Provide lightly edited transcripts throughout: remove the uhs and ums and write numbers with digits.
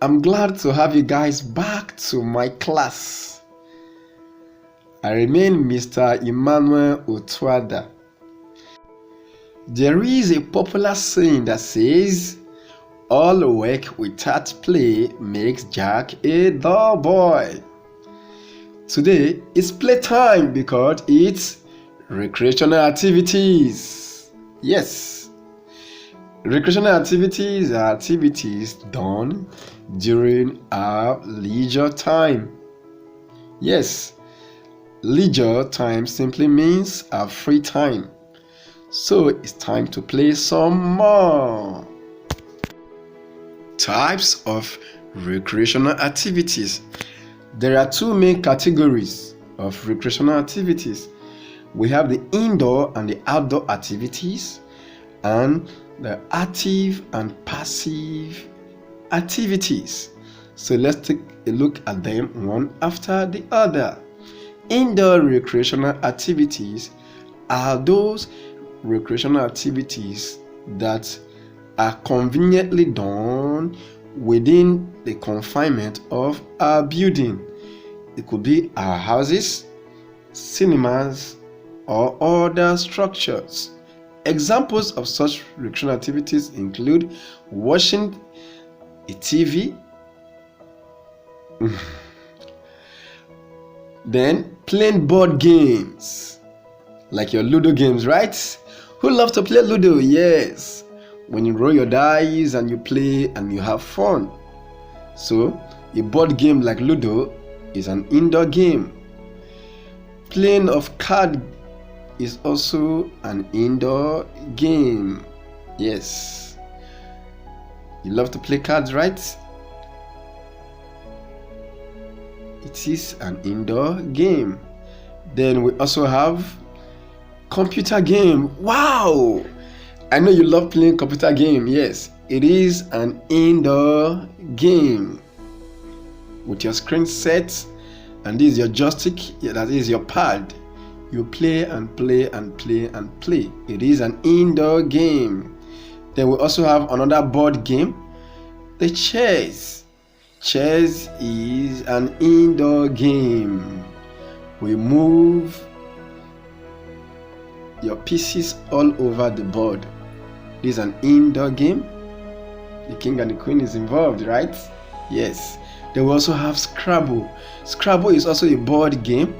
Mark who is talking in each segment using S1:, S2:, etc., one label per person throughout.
S1: I'm glad to have you guys back to my class. I remain Mr. Emmanuel Otuada. There is a popular saying that says, all work without play makes Jack a dull boy. Today is playtime because it's recreational activities. Yes. Recreational activities are activities done during our leisure time. Yes, leisure time simply means our free time. So it's time to play some more. Types of recreational activities. There are two main categories of recreational activities. We have the indoor and the outdoor activities, and the active and passive activities. So let's take a look at them one after the other. Indoor recreational activities are those recreational activities that are conveniently done within the confinement of our building. It could be our houses, cinemas, or other structures. Examples of such recreational activities include watching a TV, then playing board games, like your Ludo games, right? Who loves to play Ludo? Yes. When you roll your dice and you play and you have fun. So, a board game like Ludo is an indoor game. Playing of cards is also an indoor game. Yes. You love to play cards, right? It is an indoor game. Then we also have computer game. Wow! I know you love playing computer game. Yes, it is an indoor game. With your screen set, and this is your joystick, that is your pad. You play and play and play and play. It is an indoor game. Then we also have another board game, the chess. Chess is an indoor game. We move your pieces all over the board. This is an indoor game. The king and the queen is involved, right? Yes. Then we also have Scrabble. Scrabble is also a board game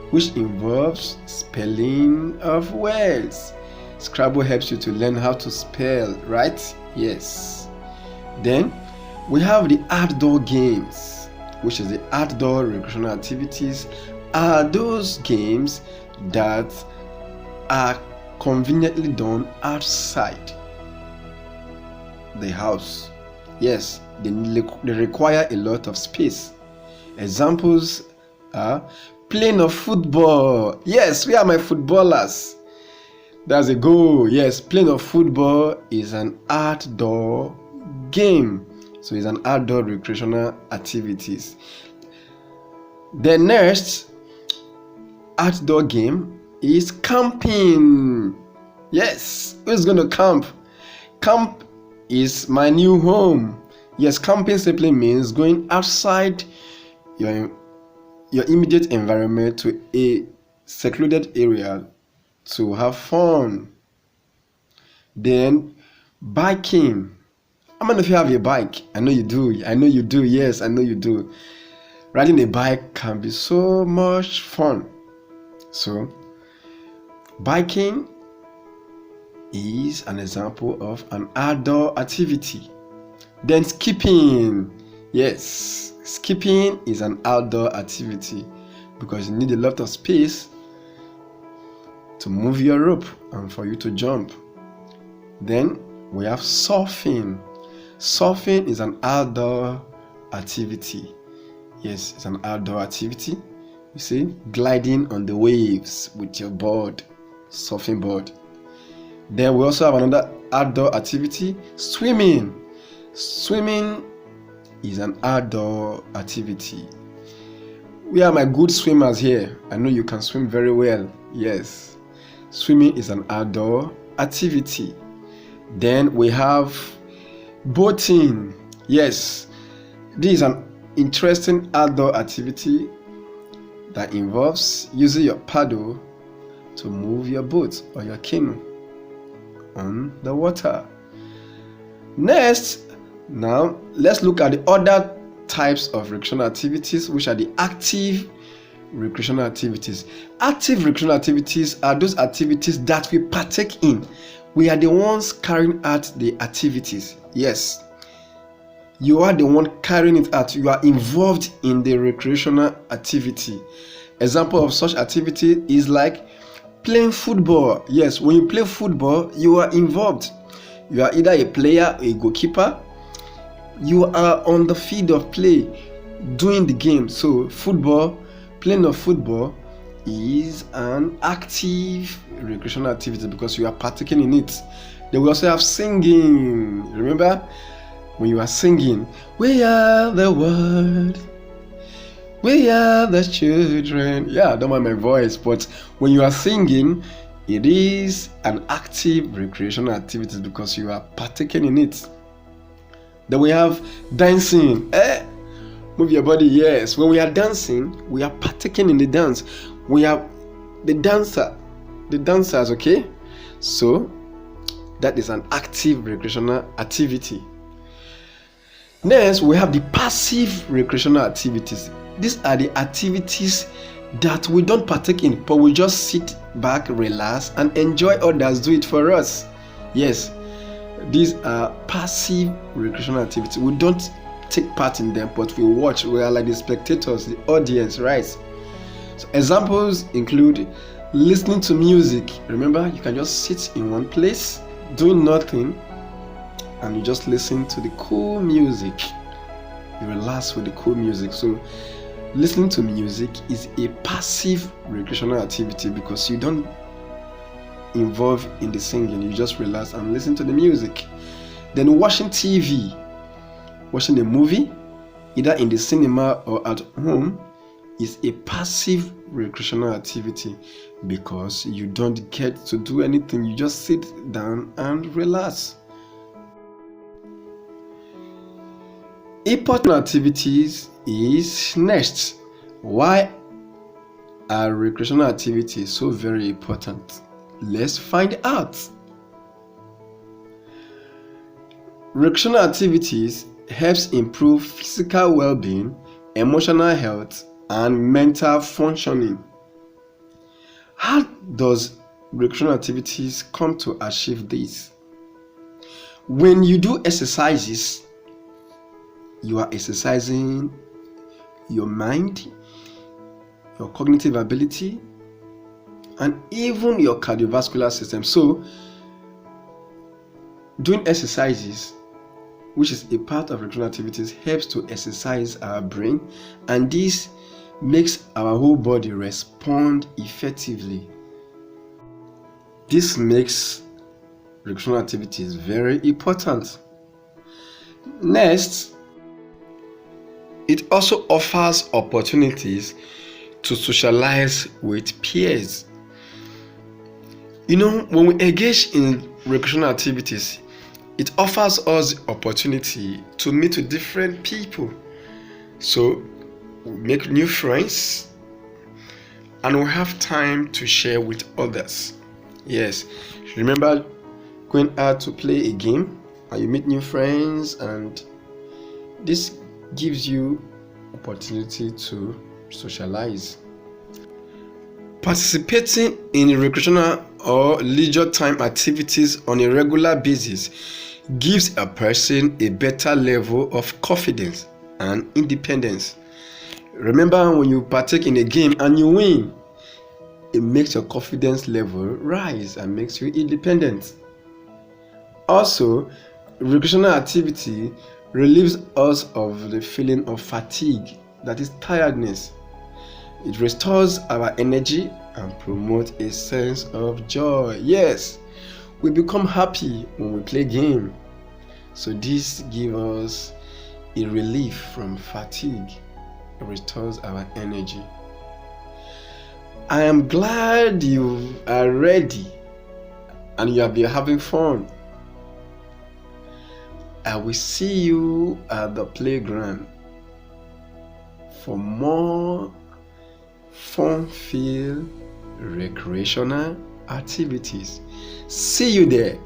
S1: which involves spelling of words. Scrabble helps you to learn how to spell, right? Yes. Then we have the outdoor games, which is the outdoor recreational activities. Are those games that are conveniently done outside the house. Yes, they require a lot of space. Examples are playing of football. Yes, we are my footballers. That's a goal. Yes, playing of football is an outdoor game. So it's an outdoor recreational activities. The next outdoor game is camping. Yes, who's going to camp? Camp is my new home. Yes, camping simply means going outside your immediate environment to a secluded area to have fun. Then biking. How many of you have a bike? I know you do. I know you do. Yes, I know you do. Riding a bike can be so much fun. So, biking is an example of an outdoor activity. Then skipping. Yes, skipping is an outdoor activity because you need a lot of space to move your rope and for you to jump. Then we have surfing. Surfing is an outdoor activity. Yes, it's an outdoor activity. You see, gliding on the waves with your board, surfing board. Then we also have another outdoor activity, swimming. Swimming is an outdoor activity. We are my good swimmers here. I know you can swim very well. Yes, swimming is an outdoor activity. Then we have boating. Yes, This is an interesting outdoor activity that involves using your paddle to move your boat or your canoe on the water. Next, now let's look at the other types of recreational activities, which are the active recreational activities. Active recreational activities are those activities that we partake in. We are the ones carrying out the activities. Yes, you are the one carrying it out. You are involved in the recreational activity. Example of such activity is like playing football. Yes, when you play football, you are involved. You are either a player or a goalkeeper. You are on the field of play doing the game. So playing of football is an active recreational activity because you are partaking in it. Then we also have singing. Remember when you are singing, we are the world, we are the children. Yeah, I don't mind my voice, but when you are singing, it is an active recreational activity because you are partaking in it. Then we have dancing. Move your body. Yes, when we are dancing, we are partaking in the dance. We are the dancers, okay? So that is an active recreational activity. Next, we have the passive recreational activities. These are the activities that we don't partake in, but we just sit back, relax, and enjoy others do it for us. Yes, these are passive recreational activities. We don't take part in them, but we watch. We are like the spectators, the audience, right? So examples include listening to music. Remember, you can just sit in one place doing nothing and you just listen to the cool music. You relax with the cool music. So listening to music is a passive recreational activity because you don't involve in the singing. You just relax and listen to the music. Then watching TV, watching a movie, either in the cinema or at home, is a passive recreational activity because you don't get to do anything. You just sit down and relax. Important activities is next. Why are recreational activities so very important? Let's find out. Recreational activities helps improve physical well-being, emotional health, and mental functioning. How does recreational activities come to achieve this? When you do exercises, you are exercising your mind, your cognitive ability, and even your cardiovascular system. So, doing exercises, which is a part of recreational activities, helps to exercise our brain, and this makes our whole body respond effectively. This makes recreational activities very important. Next, it also offers opportunities to socialize with peers. You know, when we engage in recreational activities, it offers us the opportunity to meet with different people. So we make new friends and we have time to share with others. Yes, remember going out to play a game and you meet new friends, and this gives you opportunity to socialize. Participating in recreational or leisure time activities on a regular basis gives a person a better level of confidence and independence. Remember, when you partake in a game and you win, it makes your confidence level rise and makes you independent. Also, recreational activity relieves us of the feeling of fatigue, that is tiredness. It restores our energy and promotes a sense of joy. Yes, we become happy when we play game. So this gives us a relief from fatigue. It restores our energy. I am glad you are ready and you have been having fun. I will see you at the playground. for more fun-filled recreational activities. See you there.